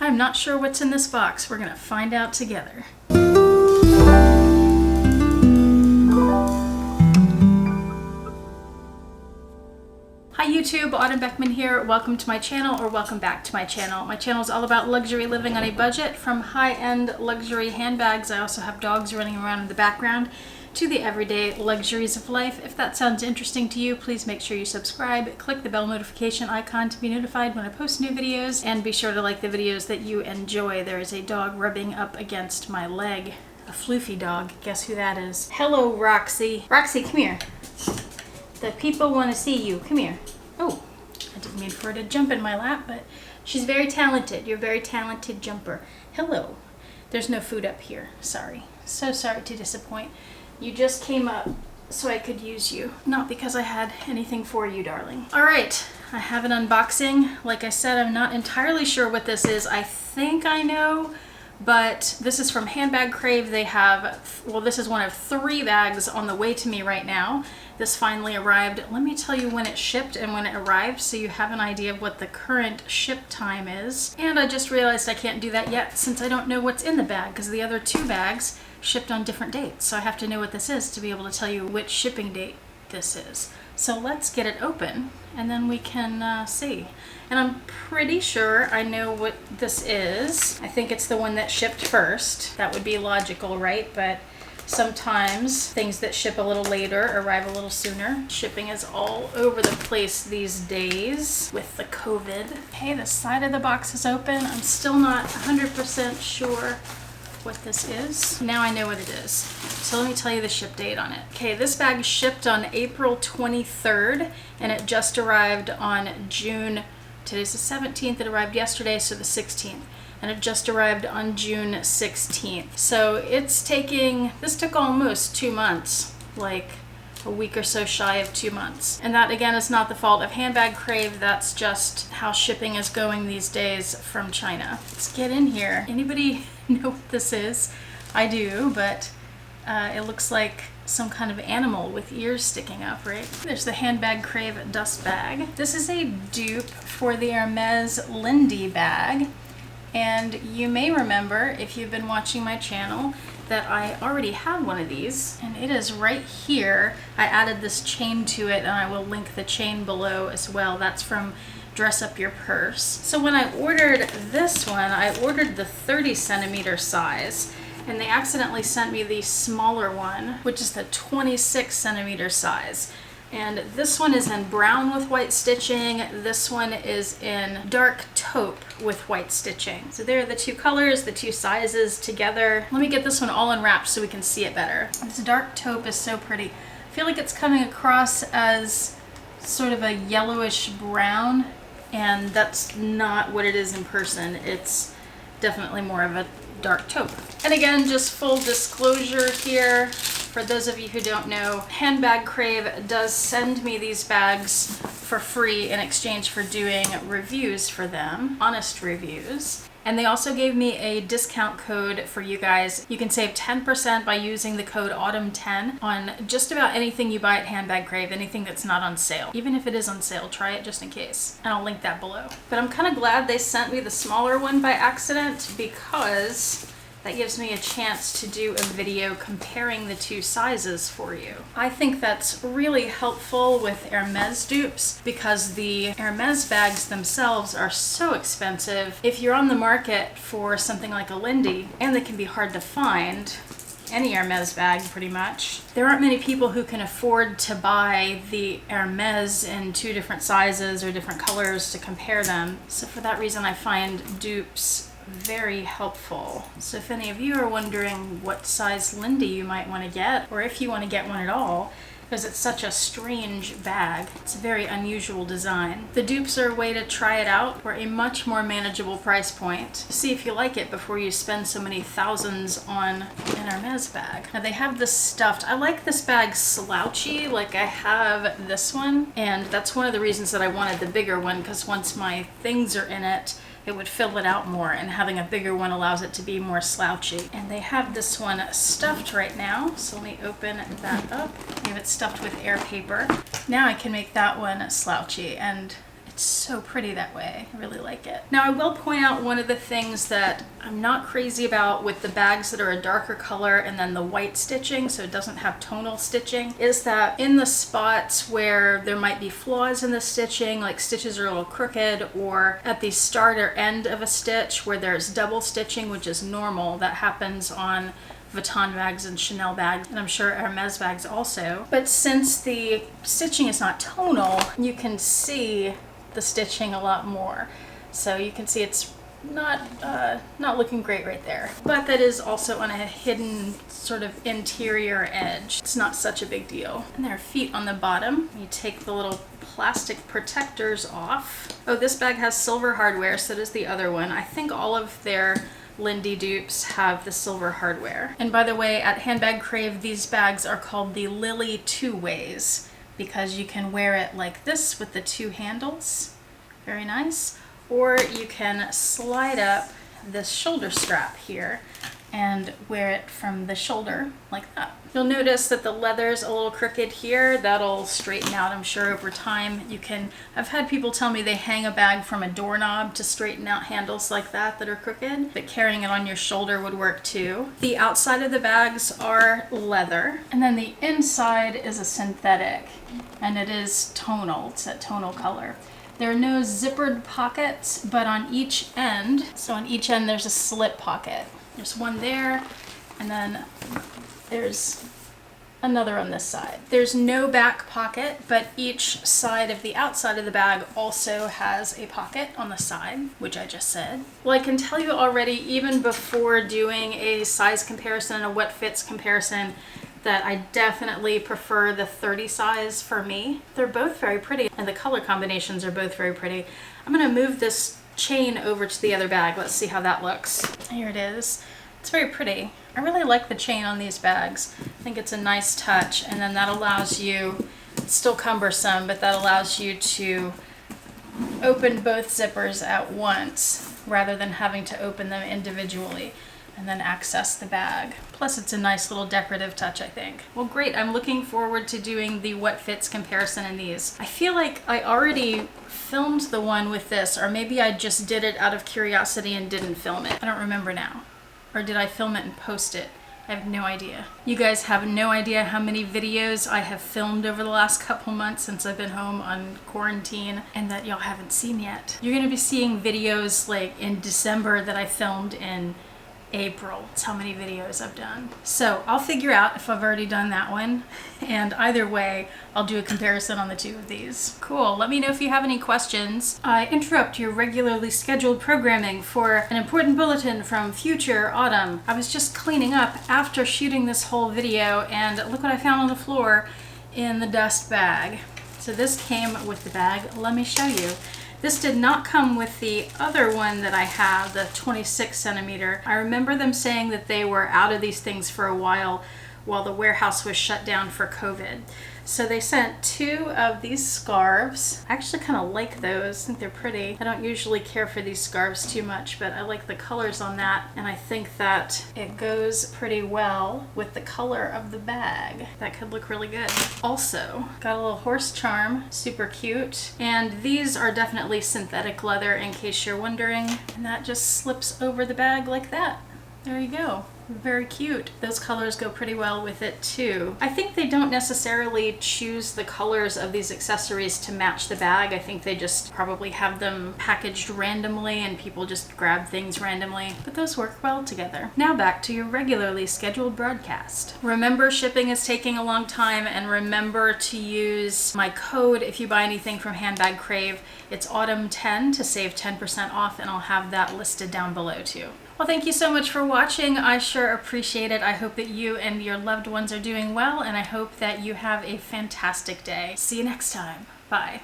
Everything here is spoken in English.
I'm not sure what's in this box. We're gonna find out together. Hi YouTube, Autumn Beckman here. Welcome to my channel, or welcome back to my channel. My channel is all about luxury living on a budget, from high-end luxury handbags. I also have dogs running around in the background, to the everyday luxuries of life. If that sounds interesting to you, please make sure you subscribe, click the bell notification icon to be notified when I post new videos, and be sure to like the videos that you enjoy. There is a dog rubbing up against my leg. A floofy dog. Guess who that is? Hello, Roxy. Roxy, come here. The people want to see you. Come here. Oh, I didn't mean for her to jump in my lap, but she's very talented. You're a very talented jumper. Hello. There's no food up here. Sorry. So sorry to disappoint. You just came up so I could use you. Not because I had anything for you, darling. All right, I have an unboxing. Like I said, I'm not entirely sure what this is. I think I know, but this is from HandbagCrave. They have, well, this is one of 3 bags on the way to me right now. This finally arrived. Let me tell you when it shipped and when it arrived so you have an idea of what the current ship time is. And I just realized I can't do that yet since I don't know what's in the bag, because the other 2 bags shipped on different dates. So I have to know what this is to be able to tell you which shipping date this is. So let's get it open and then we can see. And I'm pretty sure I know what this is. I think it's the one that shipped first. That would be logical, right? But sometimes things that ship a little later arrive a little sooner. Shipping is all over the place these days with the COVID. Okay, the side of the box is open. I'm still not 100% sure what this is. Now I know what it is. So let me tell you the ship date on it. Okay, this bag shipped on April 23rd and it just arrived on June, today's the 17th, it arrived yesterday, so the 16th. And it just arrived on June 16th. So it's taking, this took almost 2 months, like a week or so shy of 2 months. And that again is not the fault of HandbagCrave, that's just how shipping is going these days from China. Let's get in here. Anybody know what this is? I do, but it looks like some kind of animal with ears sticking up, right? There's the HandbagCrave dust bag. This is a dupe for the Hermes Lindy bag. And you may remember, if you've been watching my channel, that I already have one of these, and it is right here. I added this chain to it, and I will link the chain below as well. That's from Dress Up Your Purse. So when I ordered this one, I ordered the 30 centimeter size, and they accidentally sent me the smaller one, which is the 26 centimeter size. And this one is in brown with white stitching. This one is in dark taupe with white stitching. So there are the 2 colors, the 2 sizes together. Let me get this one all unwrapped so we can see it better. This dark taupe is so pretty. I feel like it's coming across as sort of a yellowish brown, and that's not what it is in person. It's definitely more of a dark taupe. And again, just full disclosure here, for those of you who don't know, HandbagCrave does send me these bags for free in exchange for doing reviews for them, honest reviews. And they also gave me a discount code for you guys. You can save 10% by using the code AUTUMN10 on just about anything you buy at HandbagCrave, anything that's not on sale. Even if it is on sale, try it just in case. And I'll link that below. But I'm kind of glad they sent me the smaller one by accident, because that gives me a chance to do a video comparing the 2 sizes for you. I think that's really helpful with Hermes dupes, because the Hermes bags themselves are so expensive. If you're on the market for something like a Lindy, and they can be hard to find, any Hermes bag pretty much, there aren't many people who can afford to buy the Hermes in 2 different sizes or different colors to compare them. So for that reason, I find dupes very helpful. So if any of you are wondering what size Lindy you might want to get, or if you want to get one at all, because it's such a strange bag, it's a very unusual design. The dupes are a way to try it out for a much more manageable price point. See if you like it before you spend so many thousands on an Hermes bag. Now they have this stuffed. I like this bag slouchy, like I have this one, and that's one of the reasons that I wanted the bigger one, because once my things are in it, it would fill it out more, and having a bigger one allows it to be more slouchy. And they have this one stuffed right now, so let me open that up. They have it stuffed with air paper. Now I can make that one slouchy, and It's so pretty that way. I really like it. Now I will point out one of the things that I'm not crazy about with the bags that are a darker color and then the white stitching, so it doesn't have tonal stitching, is that in the spots where there might be flaws in the stitching, like stitches are a little crooked, or at the start or end of a stitch where there's double stitching, which is normal, that happens on Vuitton bags and Chanel bags, and I'm sure Hermes bags also. But since the stitching is not tonal, you can see the stitching a lot more. So you can see it's not looking great right there. But that is also on a hidden sort of interior edge. It's not such a big deal. And there are feet on the bottom. You take the little plastic protectors off. Oh, this bag has silver hardware, so does the other one. I think all of their Lindy dupes have the silver hardware. And by the way, at HandbagCrave, these bags are called the Lily Two Ways because you can wear it like this with the two handles. Very nice. Or you can slide up this shoulder strap here and wear it from the shoulder like that. You'll notice that the leather's a little crooked here. That'll straighten out, I'm sure, over time. I've had people tell me they hang a bag from a doorknob to straighten out handles like that are crooked, but carrying it on your shoulder would work too. The outside of the bags are leather, and then the inside is a synthetic, and it is tonal. It's that tonal color. There are no zippered pockets, but on each end, so on each end there's a slip pocket. There's one there, and then there's another on this side. There's no back pocket, but each side of the outside of the bag also has a pocket on the side, which I just said. Well, I can tell you already, even before doing a size comparison and a what fits comparison, that I definitely prefer the 30 size for me. They're both very pretty, and the color combinations are both very pretty. I'm gonna move this chain over to the other bag. Let's see how that looks. Here it is. It's very pretty. I really like the chain on these bags. I think it's a nice touch, and then that allows you, it's still cumbersome, but that allows you to open both zippers at once rather than having to open them individually and then access the bag. Plus it's a nice little decorative touch, I think. Well, great. I'm looking forward to doing the what fits comparison in these. I feel like I already filmed the one with this, or maybe I just did it out of curiosity and didn't film it. I don't remember now. Or did I film it and post it? I have no idea. You guys have no idea how many videos I have filmed over the last couple months since I've been home on quarantine and that y'all haven't seen yet. You're gonna be seeing videos like in December that I filmed in April. That's how many videos I've done. So I'll figure out if I've already done that one, and either way I'll do a comparison on the two of these. Cool. Let me know if you have any questions. I interrupt your regularly scheduled programming for an important bulletin from future Autumn. I was just cleaning up after shooting this whole video, and look what I found on the floor in the dust bag. So this came with the bag. Let me show you. This did not come with the other one that I have, the 26 centimeter. I remember them saying that they were out of these things for a while the warehouse was shut down for COVID. So they sent two of these scarves. I actually kind of like those. I think they're pretty. I don't usually care for these scarves too much, but I like the colors on that, and I think that it goes pretty well with the color of the bag. That could look really good. Also, got a little horse charm, super cute. And these are definitely synthetic leather in case you're wondering. And that just slips over the bag like that. There you go. Very cute. Those colors go pretty well with it too. I think they don't necessarily choose the colors of these accessories to match the bag. I think they just probably have them packaged randomly and people just grab things randomly, but those work well together. Now back to your regularly scheduled broadcast. Remember, shipping is taking a long time, and remember to use my code if you buy anything from HandbagCrave. It's autumn10 to save 10% off, and I'll have that listed down below too. Well, thank you so much for watching. I sure appreciate it. I hope that you and your loved ones are doing well, and I hope that you have a fantastic day. See you next time. Bye.